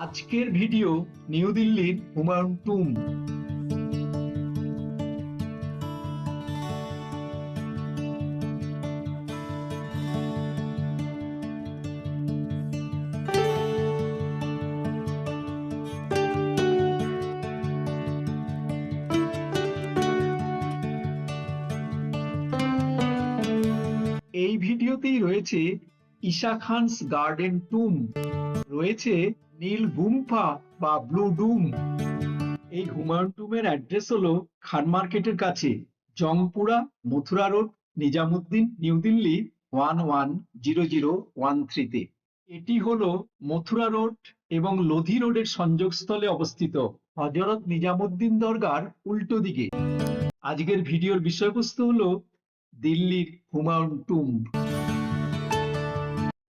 আজকের video new দিল্লির Humayun tomb. এই ভিডিওতেই রয়েছে ঈশা খানস গার্ডেন টুম্ব, রয়েছে নীল গুম্ফা বা ব্লু ডুম। এই হুমায়ুন টুম্বের অ্যাড্রেস হলো খান মার্কেটের কাছে, জংপুরা, মথুরা রোড, নিজামুদ্দিন, নিউ দিল্লি 110013 তে। এটি হলো মথুরা রোড এবং লোধি রোডের সংযোগস্থলে অবস্থিত, হযরত নিজামুদ্দিন দরগার উল্টো দিকে। আজকের ভিডিওর বিষয়বস্তু হলো দিল্লির হুমায়ুন টুম্ব।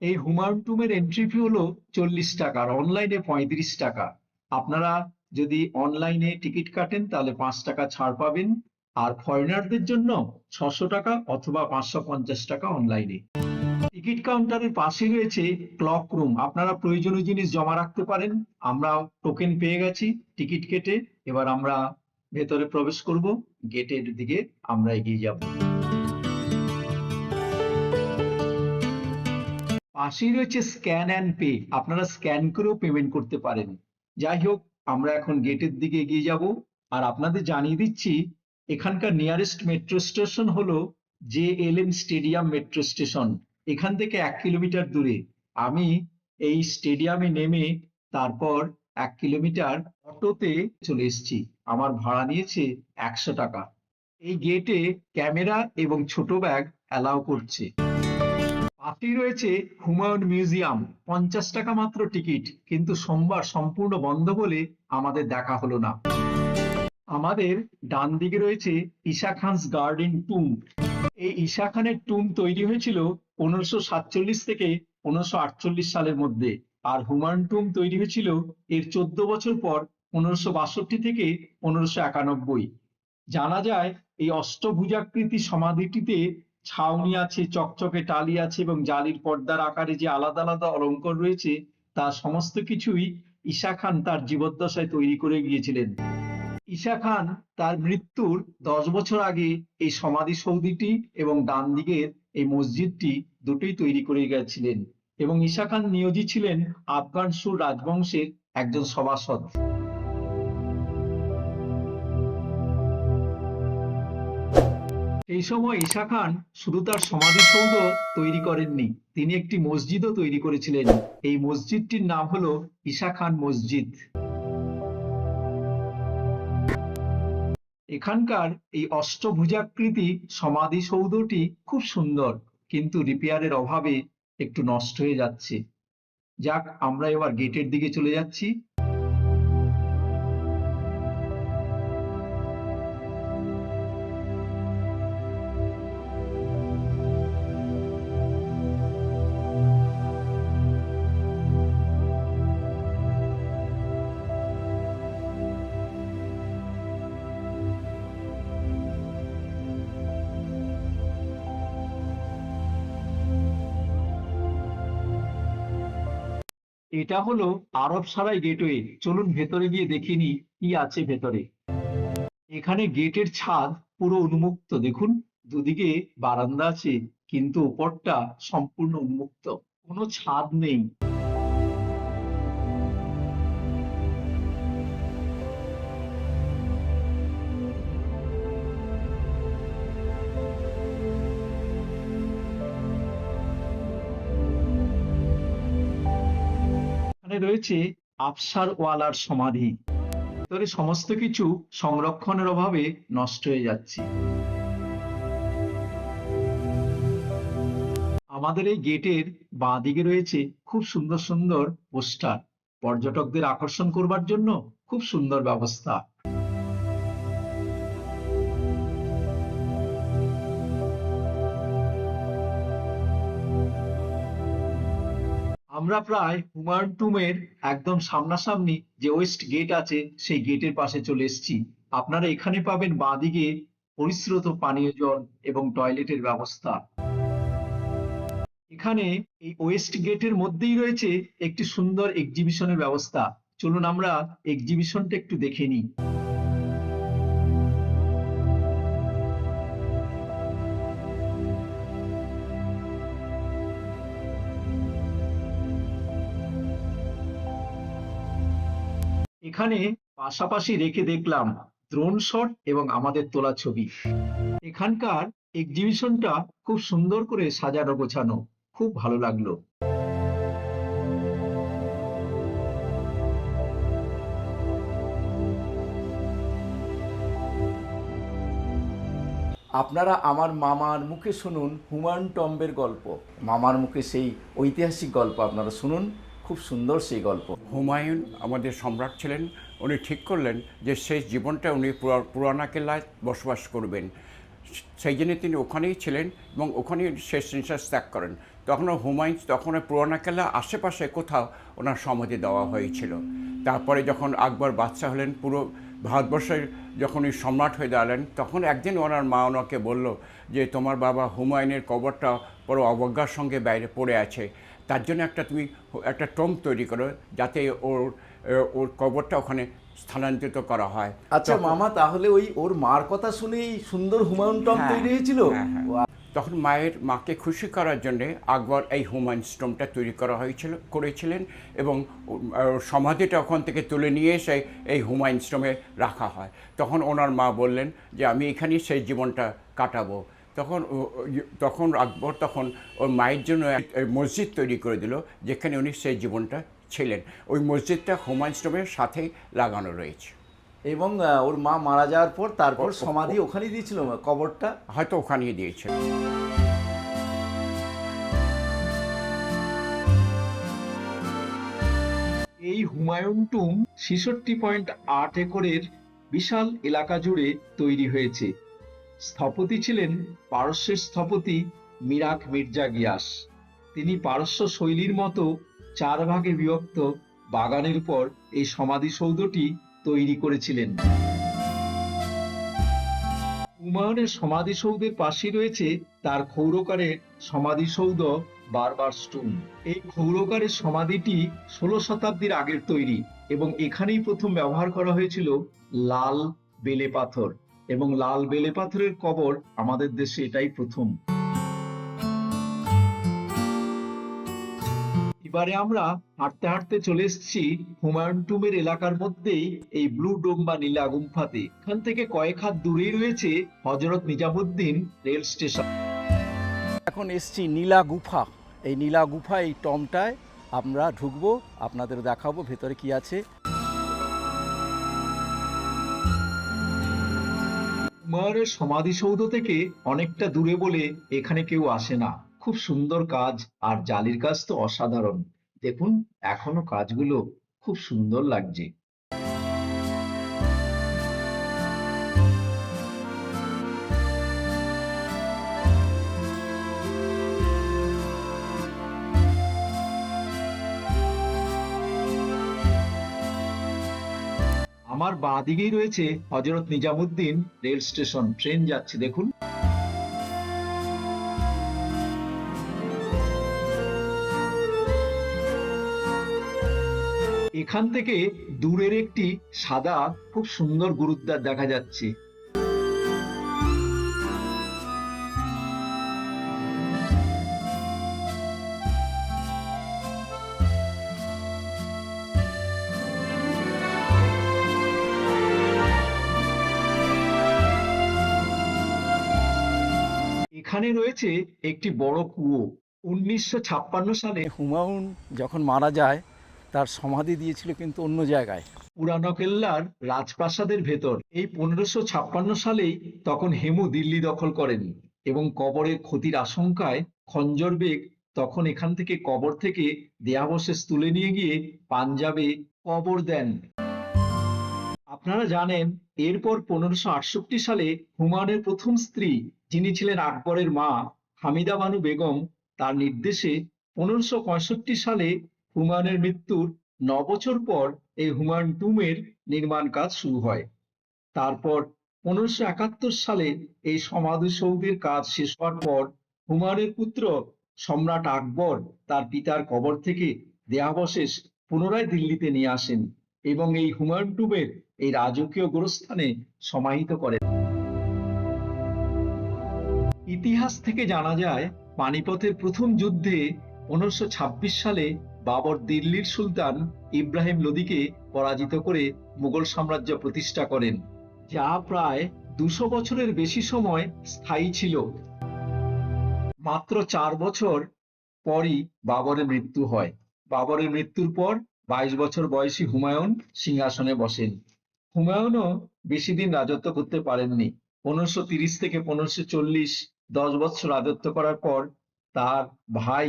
এই হুমায়ুন টুম্বের এন্ট্রি ফি হলো 40 টাকা, আর অনলাইনে 35 টাকা। আপনারা যদি অনলাইনে টিকিট কাটেন তাহলে 5 টাকা ছাড় পাবেন, আর ফরেনারদের জন্য 600 টাকা অথবা 550 টাকা অনলাইনে। টিকিট কাউন্টারের পাশে রয়েছে ক্লক রুম, আপনারা প্রয়োজনীয় জিনিস জমা রাখতে পারেন। আমরা টোকেন পেয়ে গেছি টিকিট কেটে, এবার আমরা ভেতরে প্রবেশ করব। গেটের দিকে আমরা এগিয়ে যাব। পাশেই রয়েছে স্ক্যান অ্যান্ড পে, আপনারা স্ক্যান করেও পেমেন্ট করতে পারেন। যাই হোক, আমরা এখন গেটের দিকে এগিয়ে যাব। আর আপনাদের জানিয়ে দিচ্ছি, এখানকার নিয়ারেস্ট মেট্রো স্টেশন হলো JLN স্টেডিয়াম মেট্রো স্টেশন। এখান থেকে 1 কিলোমিটার দূরে। আমি এই স্টেডিয়ামে নেমে তারপর 1 কিলোমিটার অটোতে চলে এসেছি। আমার ভাড়া নিয়েছে 100 টাকা। এই গেটে ক্যামেরা এবং ছোট ব্যাগ অ্যালাউ করছে। পাশেই রয়েছে হুমায়ুন মিউজিয়াম, 50 টাকা মাত্র টিকিট, কিন্তু সোমবার সম্পূর্ণ বন্ধ বলে আমাদের দেখা হলো না। আমাদের ডান দিকে রয়েছে ঈশা খানস গার্ডেন টুম্ব। এই ঈশা খানের টুম্ব তৈরি হয়েছিল 1547 থেকে 1548 সালের মধ্যে, আর হুমায়ুন টুম্ব তৈরি হয়েছিল এর 14 বছর পর 1562 থেকে 1591। জানা যায় এই অষ্টভুজাকৃতি সমাধিটিতে ছাউনি আছে, চকচকে টালি আছে এবং জালির পর্দার আকারে যে আলাদা আলাদা অলঙ্কার রয়েছে, তা সমস্ত কিছুই ঈশা খান তার জীবদ্দশায় তৈরি করে গিয়েছিলেন। ঈশা খান তার মৃত্যুর 10 বছর আগে এই সমাধিসৌধটি এবং ডান দিকের এই মসজিদটি দুটোই তৈরি করে গেছিলেন, এবং ঈশা খান নিয়োজিত ছিলেন আফগান সুর রাজবংশের একজন সভাসদ। এই সময় ঈশা খান শুধু তার সমাধিসৌধ তৈরি করেননি, তিনি একটি মসজিদও তৈরি করেছিলেন। এই মসজিদটির নাম হলো ঈশা খান মসজিদ। এখানকার এই অষ্টভুজাকৃতি সমাধিসৌধটি খুব সুন্দর, কিন্তু রিপেয়ারের অভাবে একটু নষ্ট হয়ে যাচ্ছে। যাক, আমরা এবার গেটের দিকে চলে যাচ্ছি। এটা হলো আরব সারাই গেটওয়ে, চলুন ভেতরে গিয়ে দেখিনি কি আছে ভেতরে। এখানে গেটের ছাদ পুরো উন্মুক্ত, দেখুন দুদিকে বারান্দা আছে, কিন্তু উপরটা সম্পূর্ণ উন্মুক্ত, কোনো ছাদ নেই। এখানে রয়েছে আফসার ওয়ালার সমাধি। ভিতরে সমস্ত কিছু সংরক্ষণের অভাবে নষ্ট হয়ে যাচ্ছে। আমাদের এই গেটের বাঁ দিকে রয়েছে খুব সুন্দর সুন্দর পোস্টার, পর্যটকদের আকর্ষণ করবার জন্য খুব সুন্দর ব্যবস্থা। আমরা প্রায় হুমায়ুন টুম্বের একদম সামনাসামনি যে ওয়েস্ট গেট আছে সেই গেটের পাশে চলে এসেছি। আপনারা এখানে পাবেন বাঁদিকে পরিশ্রুত পানীয় জল এবং টয়লেটের ব্যবস্থা। এখানে এই ওয়েস্ট গেটের মধ্যেই রয়েছে একটি সুন্দর এক্সিবিশনের ব্যবস্থা। চলুন আমরা এক্সিবিশনটা একটু দেখে নিই। এখানে পাশাপাশি রেখে দেখলাম ড্রোন শট এবং আমাদের তোলা ছবি। এখানকার এক্সিবিশনটা খুব সুন্দর করে সাজানো গোছানো, খুব ভালো লাগলো। আপনারা আমার মামার মুখে শুনুন হুমায়ুন টম্বের গল্প। মামার মুখে সেই ঐতিহাসিক গল্প আপনারা শুনুন, খুব সুন্দর সেই গল্প। হুমায়ুন আমাদের সম্রাট ছিলেন। উনি ঠিক করলেন যে শেষ জীবনটা উনি পুরানা কেল্লায় বসবাস করবেন। সেই জন্য তিনি ওখানেই ছিলেন এবং ওখানেই শেষ নিঃশ্বাস ত্যাগ করেন। তখনও হুমায়ুন তখন পুরানা কেল্লা আশেপাশে কোথাও ওনার সমাধি দেওয়া হয়েছিল। তারপরে যখন আকবর বাদশাহ হলেন, পুরো ভারতবর্ষের যখন উনি সম্রাট হয়ে দাঁড়ালেন, তখন একদিন ওনার মা ওনাকে বলল যে তোমার বাবা হুমায়ুনের কবরটা বড় অবজ্ঞার সঙ্গে বাইরে পড়ে আছে, তার জন্য তুমি একটা টম্ব তৈরি করো যাতে ওর কবরটা ওখানে স্থানান্তরিত করা হয়। আচ্ছা মামা, তাহলে ওর মার কথা শুনেই সুন্দর হুমায়ুন টম্ব তৈরি হয়েছিল? তখন মাকে খুশি করার জন্য আকবর এই হুমায়ুন স্টোনটা তৈরি করেছিলেন এবং সমাধিটা ওখান থেকে তুলে নিয়ে এসে এই হুমায়ুন স্টোনে রাখা হয়। তখন ওনার মা বললেন যে আমি এখানেই সেই জীবনটা কাটাবো। তখন আকবর ওর মায়ের জন্য মসজিদ তৈরি করে দিল, যেখানে উনি সেই জীবনটা ছিলেন। ওই মসজিদটা হুমায়ুন স্টোনের সাথেই লাগানো রয়েছে। এবং ওর মা মারা যাওয়ার পর তারপর সমাধি ওখানেই দিয়েছিল, কবরটা হয়তো ওখানেই দিয়েছে। এই হুমায়ুন টুম 66.8 একরের বিশাল এলাকা জুড়ে তৈরি হয়েছে। স্থপতি ছিলেন পারস্যের স্থপতি মিরাক মির্জা গিয়াস। তিনি পারস্য শৈলীর মতো 4 ভাগে বিভক্ত বাগানের পর এই সমাধিসৌধটি তৈরি করেছিলেন। হুমায়ুনের সমাধিসৌধের পাশে রয়েছে তার ক্ষৌরকারের সমাধিসৌধ বারবার স্টোন। এই ক্ষৌরকারের সমাধিটি 16 শতাব্দীর আগের তৈরি এবং এখানেই প্রথম ব্যবহার করা হয়েছিল লাল বেলে পাথর, এবং লাল বেলে পাথরের কবর আমাদের দেশে এটাই প্রথম। এবারে আমরা হাঁটতে হাঁটতে চলে এসেছি হুমায়ুন টুমের এলাকার মধ্যেই এই ব্লু ডোম বা নীলা গুম্ফাতে। এখান থেকে কয়েক হাত দূরেই রয়েছে হযরত নিজামুদ্দিন রেল স্টেশন। এখন এসছি নীলা গুফা। এই নীলা গুফা, এই টমটায় আমরা ঢুকবো, আপনাদের দেখাবো ভেতরে কি আছে। হুমায়ুনের সমাধিসৌধ থেকে অনেকটা দূরে বলে এখানে কেউ আসে না। খুব সুন্দর কাজ, আর জালির কাজ তো অসাধারণ। দেখুন এখনো কাজগুলো খুব সুন্দর লাগছে। আমার বাঁ দিকেই রয়েছে হযরত নিজামুদ্দিন রেল স্টেশন। ট্রেন যাচ্ছে দেখুন। এখান থেকে দূরের একটি সাদা খুব সুন্দর গুরুদ্বার দেখা যাচ্ছে। এখানে রয়েছে একটি বড় কুয়ো। 1956 সালে হুমায়ুন যখন মারা যায় তার সমাধি দিয়েছিল কিন্তু অন্য জায়গায়, পুরানো কেল্লার রাজপ্রাসাদের ভেতর। এই 1556 সালেই তখন হেমু দিল্লি দখল করেন এবং কবরের ক্ষতির আশঙ্কায় খঞ্জর বেগ তখন এখান থেকে কবর থেকে দেহাবশেষ তুলে নিয়ে গিয়ে পাঞ্জাবে কবর দেন। আপনারা জানেন এরপর 1568 সালে হুমায়ুনের প্রথম স্ত্রী, যিনি ছিলেন আকবরের মা হামিদা বানু বেগম, তার নির্দেশে 1565 সালে হুমায়ুনের মৃত্যুর 9 বছর পর এই হুমায়ুন টুমের নির্মাণ কাজ শুরু হয়। তারপর 1571 সালে এই সমাধিসৌধের কাজ শেষ হওয়ার পর হুমায়ুনের পুত্র সম্রাট আকবর তার পিতার কবর থেকে দেহাবশেষ পুনরায় দিল্লিতে নিয়ে আসেন এবং এই হুমায়ুন টুম্বের এই রাজকীয় গোরস্থানে সমাহিত করেন। ইতিহাস থেকে জানা যায় পানিপথের প্রথম যুদ্ধে 1526 সালে বাবর দিল্লির সুলতান ইব্রাহিম লোদিকে পরাজিত করে মুঘল সাম্রাজ্য প্রতিষ্ঠা করেন, যা প্রায় 200 বছরের বেশি সময় স্থায়ী ছিল। মাত্র 4 বছর পরই বাবরের মৃত্যু হয়। বাবরের মৃত্যুর পর 22 বছর বয়সী হুমায়ুন সিংহাসনে বসেন। হুমায়ুনও বেশি দিন রাজত্ব করতে পারেননি। 1530 থেকে 1540 10 বছর রাজত্ব করার পর তার ভাই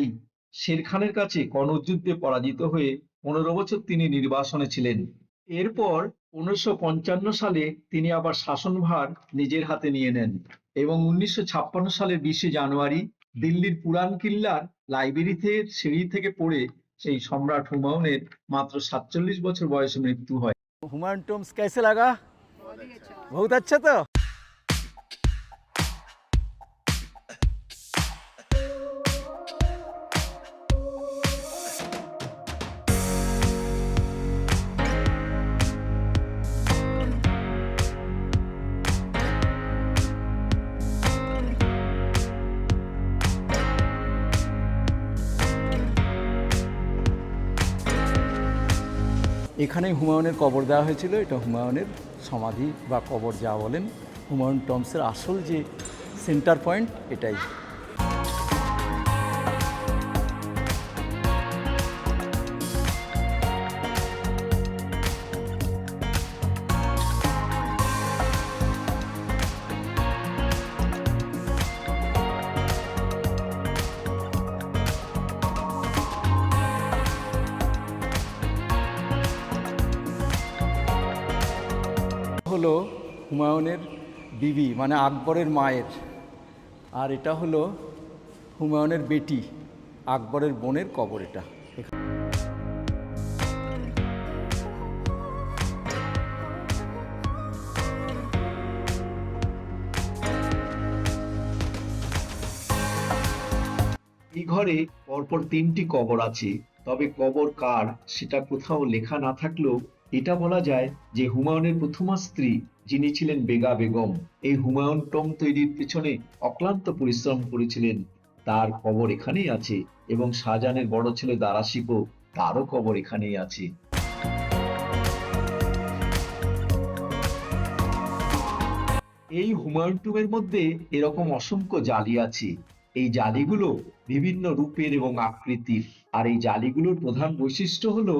শের খানের কাছে কনৌজ যুদ্ধে পরাজিত হয়ে 15 বছর তিনি নির্বাসনে ছিলেন। এরপর 1555 সালে তিনি আবার শাসনভার নিজের হাতে নিয়ে নেন এবং 1956 সালের 20 জানুয়ারি দিল্লির পুরান কিল্লার লাইব্রেরিতে সিঁড়ি থেকে পড়ে সেই সম্রাট হুমায়ুনের মাত্র 47 বছর বয়সে মৃত্যু হয়। हुमायूं टॉम्ब्स कैसे लगा? बहुत अच्छा तो এখানেই হুমায়ুনের কবর দেওয়া হয়েছিল। এটা হুমায়ুনের সমাধি বা কবর যা বলেন। হুমায়ুন টম্বসের আসল যে সেন্টার পয়েন্ট এটাই। হলো হুমায়ুনের বিবি মানে আকবরের মায়ের, আর এটা হলো হুমায়ুনের বেটি আকবরের বোনের কবর। এটা এই ঘরে পরপর 3টি কবর আছে, তবে কবর কার সেটা কোথাও লেখা না থাকলেও এটা বলা যায় যে হুমায়ুনের প্রথমা স্ত্রী যিনি ছিলেন বেগা বেগম এই হুমায়ুন টম্ব তৈরির পেছনে অক্লান্ত পরিশ্রম করেছিলেন। তার কবর এখানেই আছে এবং শাহজাহানের বড় ছেলে দারা শিকো তারও কবর এখানেই আছে। এই হুমায়ুন টম্বের মধ্যে এরকম অসংখ্য জালি আছে। এই জালিগুলো বিভিন্ন রূপের এবং আকৃতির, আর এই জালিগুলোর প্রধান বৈশিষ্ট্য হলো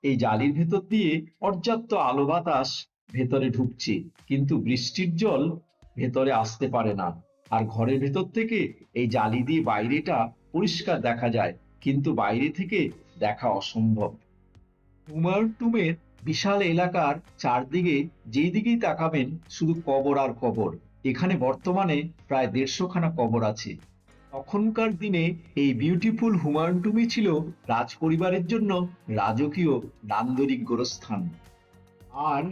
এই জালির ভেতর দিয়ে পর্যাপ্ত আলো বাতাস ভেতরে ঢুকছে, কিন্তু বৃষ্টির জল ভেতরে আসতে পারে না। আর ঘরের ভেতর থেকে এই জালি দিয়ে বাইরেটা পরিষ্কার দেখা যায়, কিন্তু বাইরে থেকে দেখা অসম্ভব। হুমায়ুন টম্বের বিশাল এলাকার চারদিকে যেই দিকেই তাকাবেন শুধু কবর আর কবর। এখানে বর্তমানে প্রায় 150 খানা কবর আছে। তখনকার দিনে এই বিউটিফুল হুমায়ুন টম্বই ছিল রাজ পরিবারের জন্য রাজকীয় নান্দনিক গোরস্থান। আর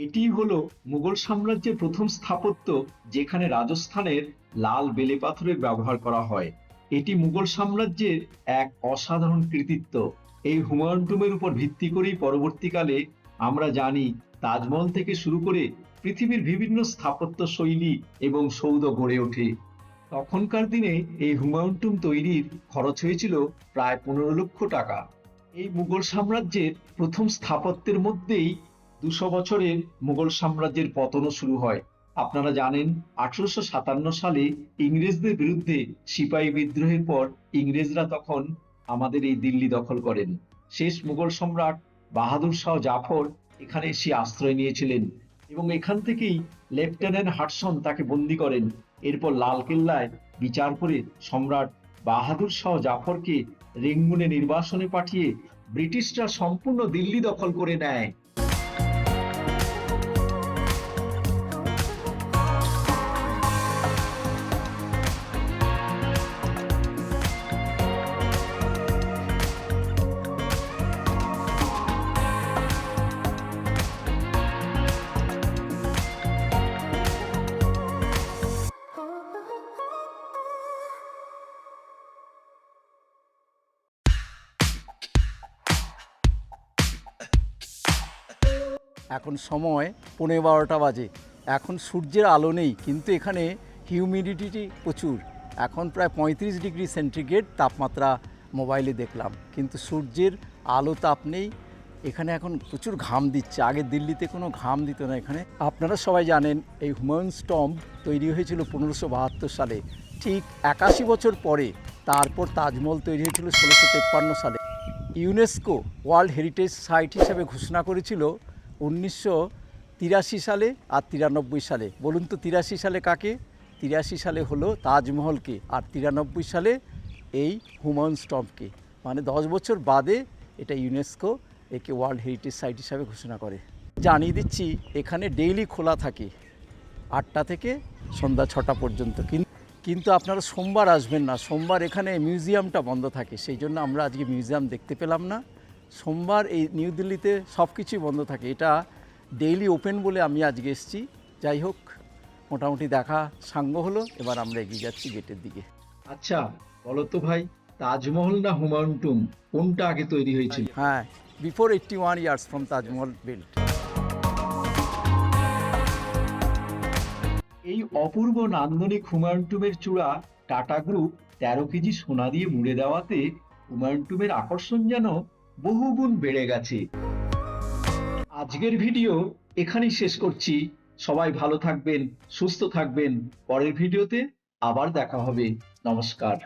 এটি হলো মুঘল সাম্রাজ্যের প্রথম স্থাপত্য যেখানে রাজস্থানের লাল বেলে পাথরের ব্যবহার করা হয়। এটি মুঘল সাম্রাজ্যের এক অসাধারণ কৃতিত্ব। এই হুমায়ুন টম্বের উপর ভিত্তি করেই পরবর্তীকালে আমরা জানি তাজমহল থেকে শুরু করে পৃথিবীর বিভিন্ন স্থাপত্য শৈলী এবং সৌধ গড়ে ওঠে। তখনকার দিনে এই হুমায়ুন টম্ব তৈরির খরচ হয়েছিল প্রায় 15 লক্ষ টাকা। এই মুঘল সাম্রাজ্যের প্রথম স্থাপত্যের মধ্যেই 200 বছরের মুঘল সাম্রাজ্যের পতনও শুরু হয়। আপনারা জানেন 1857 সালে ইংরেজদের বিরুদ্ধে সিপাহী বিদ্রোহের পর ইংরেজরা তখন আমাদের এই দিল্লি দখল করেন। শেষ মুঘল সম্রাট বাহাদুর শাহ জাফর এখানে এসে আশ্রয় নিয়েছিলেন এবং এখান থেকেই লেফটেন্যান্ট হাডসন তাকে বন্দী করেন। এরপর লালকেল্লায় বিচার করে সম্রাট বাহাদুর শাহ জাফরকে রেঙ্গুনে নির্বাসনে পাঠিয়ে ব্রিটিশরা সম্পূর্ণ দিল্লি দখল করে নেয়। এখন সময় 11:15 বাজে। এখন সূর্যের আলো নেই, কিন্তু এখানে হিউমিডিটি প্রচুর। এখন প্রায় 35 ডিগ্রি সেন্টিগ্রেড তাপমাত্রা মোবাইলে দেখলাম, কিন্তু সূর্যের আলো তাপ নেই। এখানে এখন প্রচুর ঘাম দিচ্ছে, আগে দিল্লিতে কোনো ঘাম দিত না এখানে। আপনারা সবাই জানেন এই হুমায়ুনস টম্ব তৈরি হয়েছিল 1572 সালে, ঠিক 81 বছর পরে। তারপর তাজমহল তৈরি হয়েছিল 1653 সালে। ইউনেস্কো ওয়ার্ল্ড হেরিটেজ সাইট হিসেবে ঘোষণা করেছিল 1983 সালে আর 93 সালে। বলুন তো 83 সালে কাকে? 83 সালে হলো তাজমহলকে, আর 93 সালে এই হুমায়ুনস টম্বকে। মানে 10 বছর বাদে এটা ইউনেস্কো একে ওয়ার্ল্ড হেরিটেজ সাইট হিসাবে ঘোষণা করে। জানিয়ে দিচ্ছি, এখানে ডেইলি খোলা থাকে 8টা থেকে সন্ধ্যা 6টা পর্যন্ত। কিন্তু আপনারা সোমবার আসবেন না, সোমবার এখানে মিউজিয়ামটা বন্ধ থাকে, সেই জন্য আমরা আজকে মিউজিয়াম দেখতে পেলাম না। সোমবার এই নিউ দিল্লিতে সব কিছুই বন্ধ থাকে, এটা ডেইলি ওপেন বলে আমি আজকে এসেছি। যাই হোক, মোটামুটি দেখা সাঙ্গ হলো, এবার আমরা এগিয়ে যাচ্ছি গেটের দিকে। আচ্ছা বলো তো ভাই, তাজমহল না হুমায়ুন টম্ব কোনটা আগে তৈরি হয়েছিল? হ্যাঁ, before 81 years from Taj Mahal built. এই অপূর্ব নান্দনিক হুমায়ুন টম্বের চূড়া টাটা গ্রুপ 13 কেজি সোনা দিয়ে মুড়ে দেওয়াতে হুমায়ুন টম্বের আকর্ষণ যেন বহুগুণ বেড়ে গেছে। আজকের ভিডিও এখানেই শেষ করছি। সবাই ভালো থাকবেন, সুস্থ থাকবেন। পরের ভিডিওতে আবার দেখা হবে। নমস্কার।